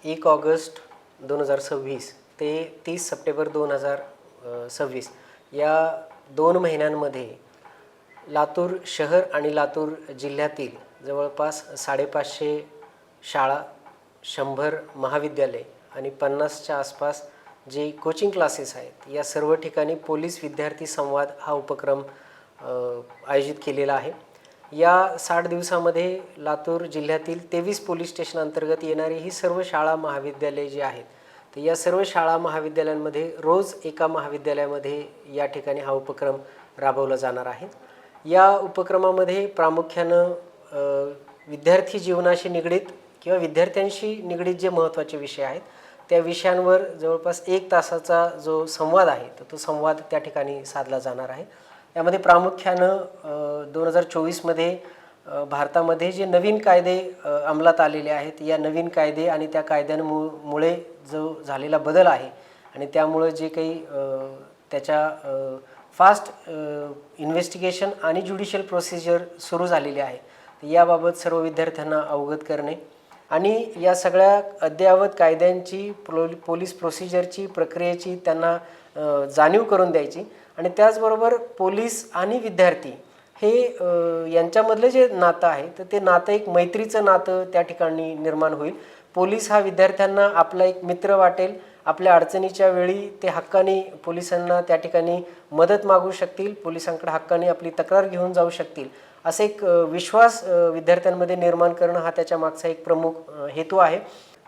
1 August 2026 ते 30 September 2026 या 2 महिन्यांमध्ये लातूर शहर आणि लातूर जिल्ह्यातील जवळपास 550 शाळा, 100 महाविद्यालय आणि 50च्या आसपास जे कोचिंग क्लासेस आहेत, या सर्व ठिकाणी पोलीस विद्यार्थी संवाद हा उपक्रम आयोजित केलेला आहे. या 60 दिवसामध्ये लातूर जिल्ह्यातील 23 पोलीस स्टेशन अंतर्गत येणारी ही सर्व शाळा महाविद्यालय जे आहेत, तर या सर्व शाळा महाविद्यालयांमध्ये रोज एका महाविद्यालयामध्ये या ठिकाणी हा उपक्रम राबवला जाणार आहे. या उपक्रमामध्ये प्रामुख्यानं विद्यार्थी जीवनाशी निगडीत किंवा विद्यार्थ्यांशी निगडीत जे महत्त्वाचे विषय आहेत त्या विषयांवर जवळपास 1 तासाचा जो संवाद आहे तर तो संवाद त्या ठिकाणी साधला जाणार आहे. यामध्ये प्रामुख्यानं 2024मध्ये भारतामध्ये जे नवीन कायदे अंमलात आलेले आहेत, या नवीन कायदे आणि त्या कायद्यांमुळे जो झालेला बदल आहे आणि त्यामुळे जे काही त्याच्या फास्ट इन्व्हेस्टिगेशन आणि ज्युडिशियल प्रोसिजर सुरू झालेली आहे, तर याबाबत सर्व विद्यार्थ्यांना अवगत करणे आणि या सगळ्या अद्ययावत कायद्यांची पोलीस प्रोसिजरची प्रक्रियेची त्यांना जाणीव करून द्यायची आणि त्याचबरोबर पोलीस आणि विद्यार्थी हे यांच्यामधलं जे नातं आहे तर ते नातं एक मैत्रीचं नातं त्या ठिकाणी निर्माण होईल. पोलीस हा विद्यार्थ्यांना आपला एक मित्र वाटेल. आपल्या अडचणीच्या वेळी ते हक्काने पोलिसांना त्या ठिकाणी मदत मागू शकतील, पोलिसांकडे हक्काने आपली तक्रार घेऊन जाऊ शकतील, असा एक विश्वास विद्यार्थ्यांमध्ये निर्माण करणं हा त्याच्या मागचा एक प्रमुख हेतू आहे.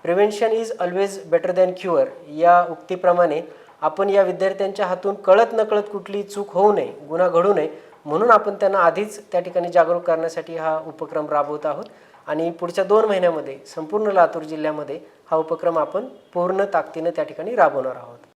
Prevention is always better than cure या उक्तीप्रमाणे आपण या विद्यार्थ्यांच्या हातून कळत नकळत कुठली चूक होऊ नये, गुन्हा घडू नये म्हणून आपण त्यांना आधीच त्या ठिकाणी जागरूक करण्यासाठी हा उपक्रम राबवत आहोत आणि पुढच्या 2 महिन्यामध्ये संपूर्ण लातूर जिल्ह्यामध्ये हा उपक्रम आपण पूर्ण ताकदीने त्या ठिकाणी राबवणार आहोत.